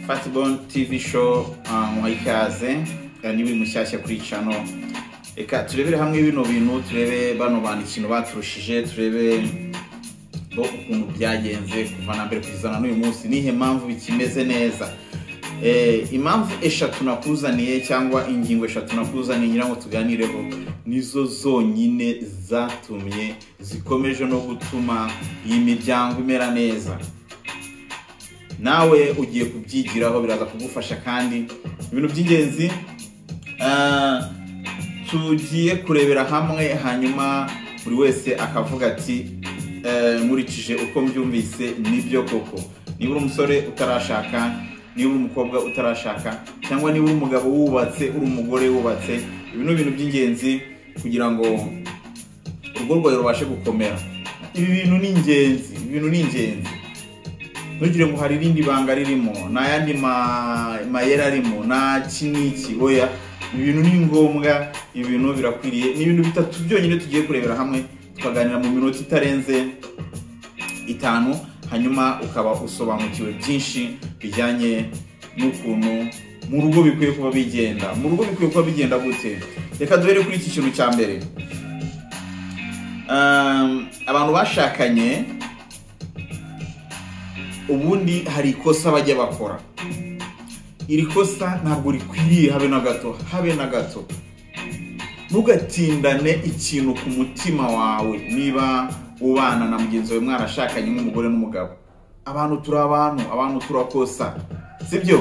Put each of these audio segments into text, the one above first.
Fatibon TV show muhayikaze nibi mushyashya kuri channel. Eka turebere hamwe bino bintu, turebe bano bandi ikintu baturushije, turebe bo ukuntu byagenze kuva na mbere kuzana n'uyu munsi, nihe mpamvu bikimeze neza. Impamvu eshatu nakuzaniye cyangwa ingingo eshatu nakuzaniye ngira ngo tuganireho nizo zonyine zatumye zikomeje no gutuma iyi miryango imera neza. Nawe ugiye kubyigiraho biraza kugufasha kandi ibintu by'ingenzi tugiye kurebera hamwe, hanyuma buri wese akavuga ati nkurikije uko mbyumvise nibyo koko. Niba uri umusore utarashaka, niba uri umukobwa utarashaka, cyangwa niba uri umugabo wubatse, uri umugore wubatse, ibintu bintu by'ingenzi kugira ngo urugo rwawe rubashe gukomera. Ibi bintu ni ingenzi, ibintu ni ingenzi. Ntugire ngo hari irindi banga ririmo, na yandi mayera arimo, na kiniki. Oya, ibintu ni ngombwa, ibintu birakwiriye. Ni ibintu bitatu byonyine tugiye kurebera hamwe, tukaganira mu minota itarenze 5, hanyuma ukaba usobanukiwe byinshi bijyanye n'ukuntu mu rugo bikwiye kuba bigenda. Mu rugo bikwiye kuba bigenda gute? Reka duhere kuri iki kintu cya mbere. Abantu bashakanye ubundi hari ikosa bajya bakora. Iri kosa ntabwo rikwiriye habe na gato, habe na gato. Ntugatindane ikintu ku mutima wawe niba ubana na mugenzi wawe mwarashakanye nk'umugore n'umugabo. Abantu turi abantu turakosa, sibyo?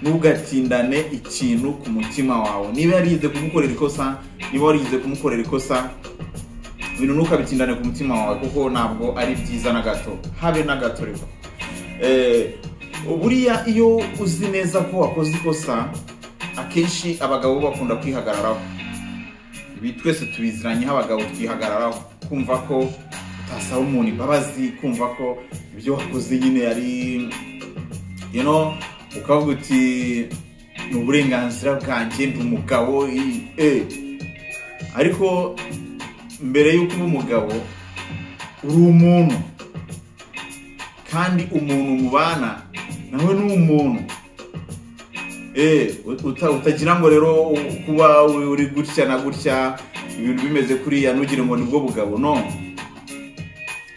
Ntugatindane ikintu ku mutima wawe. Niba yarize kumukorera ikosa, niba warize kumukorera ikosa, ibintu ntukabitindane ku mutima wawe kuko ntabwo ari byiza na gato, habe na gato rero. Buriya iyo uzi neza ko wakoze ikosa, akenshi abagabo bakunda kwihagararaho. Ibi twese tubiziranye, abagabo twihagararaho, kumva ko utasaba umuntu imbabazi, kumva ko ibyo wakoze nyine ari ukavuga uti ni uburenganzira bwanjye, ndi umugabo. Ariko mbere y'uko uba umugabo uri umuntu, kandi umuntu mubana nawe ni umuntu. Utagira ngo rero kuba uri gutya na gutya ibintu bimeze kuriya ntugire ngo nibwo bugabo. No,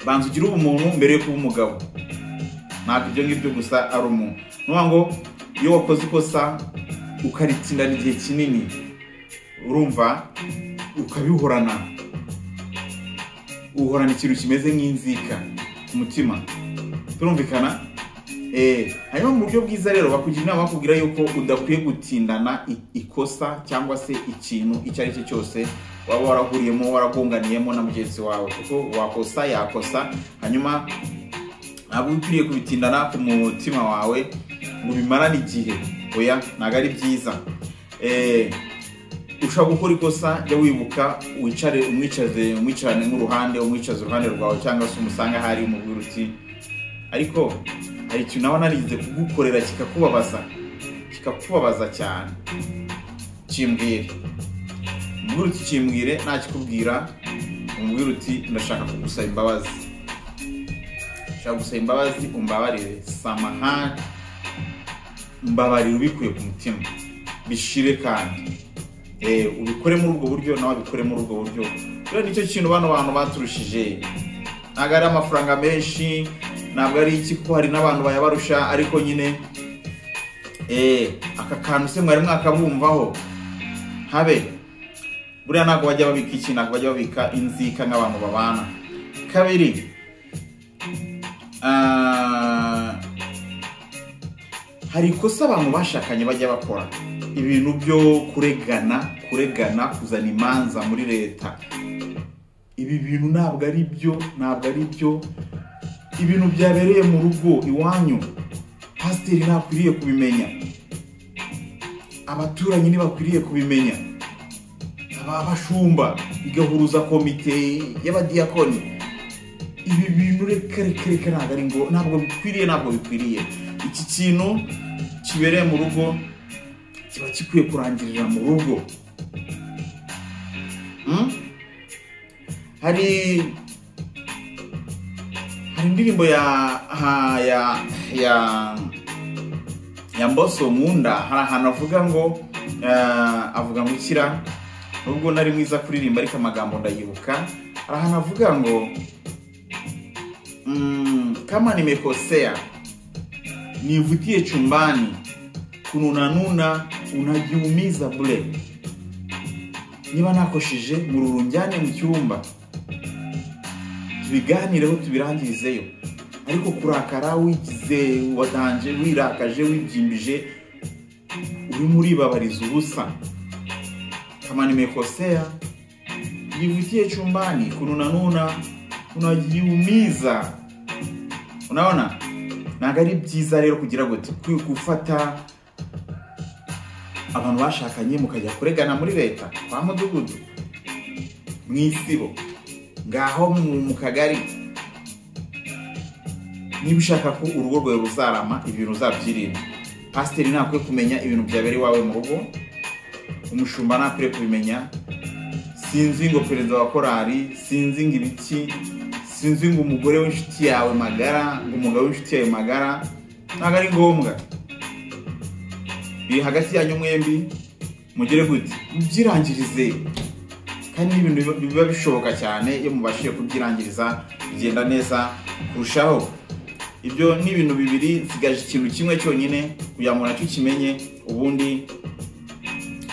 banza ugire ubumuntu mbere yo kuba umugabo. Ntabwo ibyo ngibyo gusa ari umuntu. Nuvuga ngo iyo wakoze ikosa ukaritindana igihe kinini, urumva ukabihorana, uhorana ikintu kimeze nk'inzika ku mutima. Turumvikana? Hanyuma mu buryo bwiza rero bakugira inama, bakubwira yuko udakwiye gutindana ikosa cyangwa se ikintu icyo ari cyo cyose waba warahuriyemo, waragonganiyemo na mugenzi wawe, kuko wakosa yakosa. Hanyuma ntabwo ukwiriye kubitindana ku mutima wawe ngo bimarane igihe. Oya, ntabwo ari byiza. Ushaka gukora ikosa, jya wibuka wicare umwicarane nk'uruhande, umwicaze uruhande rwawe, cyangwa se umusanga hari umubwira uti ariko hari ikintu nawe narize kugukorera kikakubabaza cyane, kimbwire. Umubwira uti kimbwire, nakikubwira umubwira uti ndashaka kugusaba imbabazi, ndashaka gusaba imbabazi, umbabarire, samahani, mbabarire ubikuye ku mutima, bishire kandi ubikore muri ubwo buryo, nawe abikore muri ubwo buryo. Rero nicyo kintu bano bantu baturushije. Ntabwo ari amafaranga menshi, ntabwo ari iki ko hari n'abantu bayabarusha, ariko nyine aka kantu se mwari mwakabumvaho habe. Buriya ntabwo bajya babika iki, ntabwo bajya babika inzika nk'abantu babana. Kabiri, hari ikosa abantu bashakanye bajya bakora, ibintu byo kuregana, kuzana imanza muri leta. Ibi bintu ntabwo ari byo. Ibintu byabereye mu rugo iwanyu, pasiteri ntakwiriye kubimenya, abaturanyi ntibakwiriye kubimenya, abashumba bigahuruza komite y'abadiyakoni. Ibi bintu reka ntabwo bikwiriye. Iki kintu kibereye mu rugo kiba gikwiye kurangirira mu rugo. Hari indirimbo ya Yamboso Munda hari ahantu avuga ngo avuga ngo kira nubwo nari mwiza kuririmba ariko amagambo ndayibuka. Hari ahantu avuga ngo kama nimekosea nivutie chumbani kununanuna unajiumiza bure. Niba nakoshije mururunjyane mu cyumba tubiganireho tubirangirizeyo, ariko kurakara wigize wadanje wirakaje wibyimbije uri muri babariza ubusa. Kama nimekosea nivutie chumbani kununanuna unajiumiza. Unaona ntago ari byiza rero kugira gute gufata abantu bashakanye mukajya kuregana muri leta kwa mudugudu mwisibo ngaho mu kagari. Niba ushaka ko urugo rwawe ruzarama ibintu uzabyirinda. Pasiteri nakwiye kumenya ibintu byabera iwawe mu rugo, umushumba nakwiye kubimenya, sinzi ngo perezida wa korari, sinzi ngo ibiki, sinzi ngo umugore w'inshuti yawe magara, ngo umugabo w'inshuti yawe magara. Ntago ari ngombwa. Biri hagati yanyu mwembi mugire gute mubyirangirize, kandi ibintu biba bishoboka cyane iyo mubashije kubyirangiriza bigenda neza kurushaho. Ibyo ni ibintu bibiri, sigaje ikintu kimwe cyonyine kugira ngo nacyo kimenye, ubundi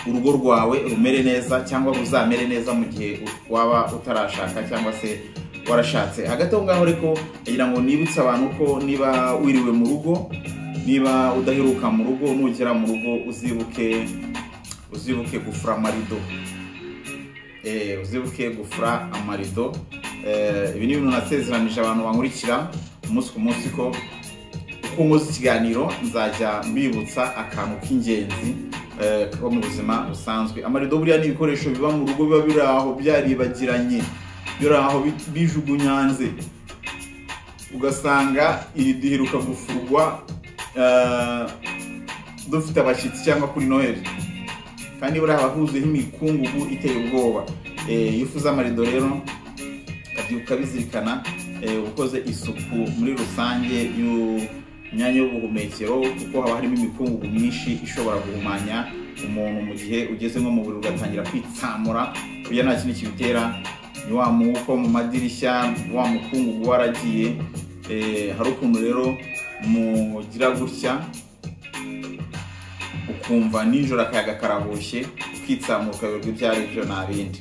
urugo rwawe rumere neza cyangwa ruzamere neza mu gihe waba utarashaka cyangwa se warashatse. Hagati aho ngaho ariko kugira ngo nibutse abantu ko niba wiriwe mu rugo, niba udaheruka mu rugo, nugera mu rugo uzibuke gufura amarido. Uzibuke gufura amarido. Ibi ni ibintu nasezeranije abantu bankurikira umunsi ku munsi ko uko nkoze ikiganiro nzajya mbibutsa akantu k'ingenzi ko mu buzima busanzwe. Amarido buriya ni ibikoresho biba mu rugo, biba biri aho byaribagiranye, biri aho bijugunyanze, ugasanga iridiheruka gufurwa dufite abashyitsi cyangwa kuri Noheli, kandi buriya haba huzuyeho imikungugu iteye ubwoba. Iyo ufuze amarido rero ukabyuka bizirikana ukoze isuku muri rusange y'imyanya y'ubuhumekero, kuko haba harimo imikungugu myinshi ishobora guhumanya umuntu mu gihe ugeze nko mu buriri ugatangira kwitsamura kugira nta kindi kibitera. Ni wa mwuko mu madirishya, wa mukungugu waragiye. Hari ukuntu rero mugira gutya ukumva nijoro akayaga karahushye ukitsamura ukayoberwa ibyo ari byo nta bindi.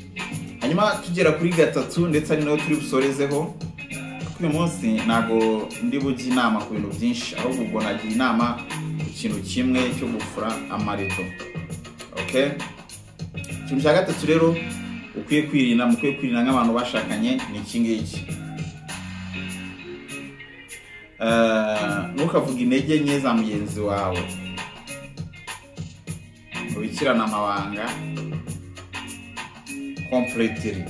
Hanyuma tugera kuri gatatu, ndetse ari nayo turi busorezeho. Uyu munsi ntago ndi bujye inama ku bintu byinshi, ahubwo ubwo nagiye inama ku kintu kimwe cyo gufura amarido. Okay, ikintu cya gatatu rero ukwiye kwirinda nk'abantu bashakanye ni iki ngiki. Ntukavuga intege nke za mugenzi wawe, ubikirana amabanga completely.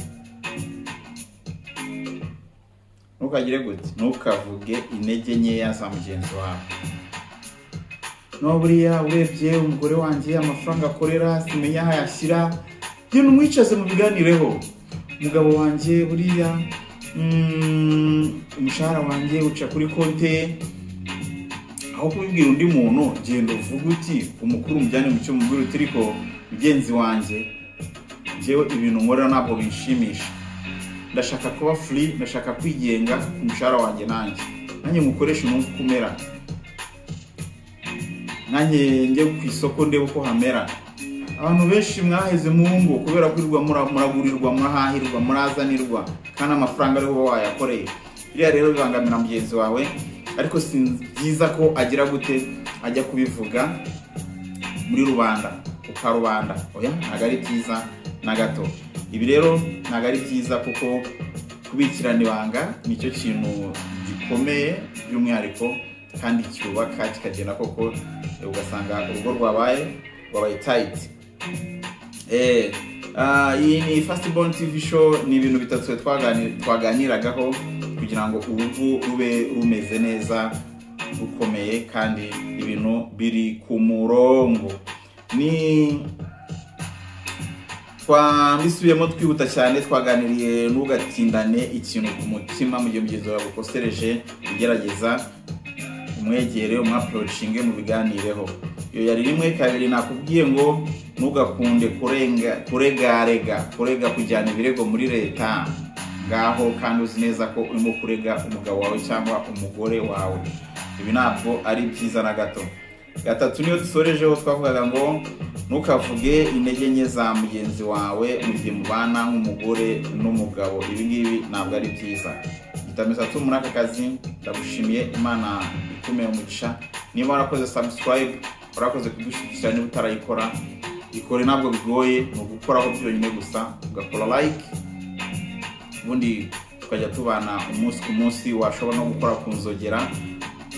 Ntukagire gute, ntukavuge intege nkeya za mugenzi wawe. No buriya urebye umugore wanjye amafaranga akorera simenya aho yashyira, genda umwicaze mu biganireho. Umugabo wanjye buriya umushahara wanjye uca kuri konte. Aho kubibwira undi muntu, genda uvuga uti umukuru umujyane mu cyo mubwira uti ariko mugenzi wanjye jewe ibintu nkorera ntabwo binshimisha, ndashaka kuba free, ndashaka kwigenga ku mushahara wanjye nanjye mukoresha umuntu kumera, nanjye njye ku isoko ndebe uko hamera. Abantu benshi mwaheze mu ngo kubera kwirirwa muragurirwa, murahahirwa, murazanirwa, kandi amafaranga ariho wayakoreye. Biriya rero bibangamira mugenzi wawe, ariko si byiza ko agira gute ajya kubivuga muri rubanda, ukarubanda. Oya, ntago ari byiza na gato. Ibi rero ntago ari byiza, kuko kubikirana ibanga nicyo kintu gikomeye by'umwihariko kandi cyubaka kikagenda koko ugasanga urugo rwabaye tight. Iyi ni Fastborn TV show, ni ibintu bitatu twaganiragaho kugira ngo urugo rube rumeze neza, rukomeye, kandi ibintu biri ku murongo. Ni twambisubiyemo twihuta cyane, twaganiriye n'ugatindane ikintu ku mutima mu gihe mugenzi wawe gukosereje, ugerageza umwegere umapproachinge mu biganireho. Iyo yari rimwe. Kabiri, nakubwiye ngo nugakunde kurega kujyana ibirego muri leta ngaho kandi uzi neza ko urimo kurega umugabo wawe cyangwa umugore wawe. Ibi ntabwo ari byiza na gato. Gatatu, niyo dusorejeho twavugaga ngo ntukavuge intege nke za mugenzi wawe mu gihe mubana nk'umugore n'umugabo. Ibi ngibi ntabwo ari byiza. Gitamisa tu muri aka kazi. Ndagushimiye, Imana ikumeye umugisha. Niba warakoze subscribe, warakoze kudushyigikira, niba utarayikora ikore, ntabwo bigoye, ni ugukoraho byonyine gusa, ugakora like, ubundi tukajya tubana umunsi ku munsi. Washobora no gukora ku nzogera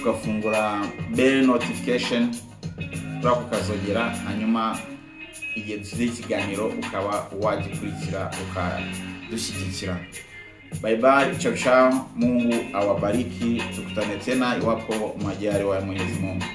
ugafungura bell notification kuri ako kazogera, hanyuma igihe dushyize ikiganiro ukaba wagikurikira ukadushyigikira. Bye bye, ciao ciao, Mungu awabariki, tukutane tena iwapo majaliwa ya Mwenyezi Mungu.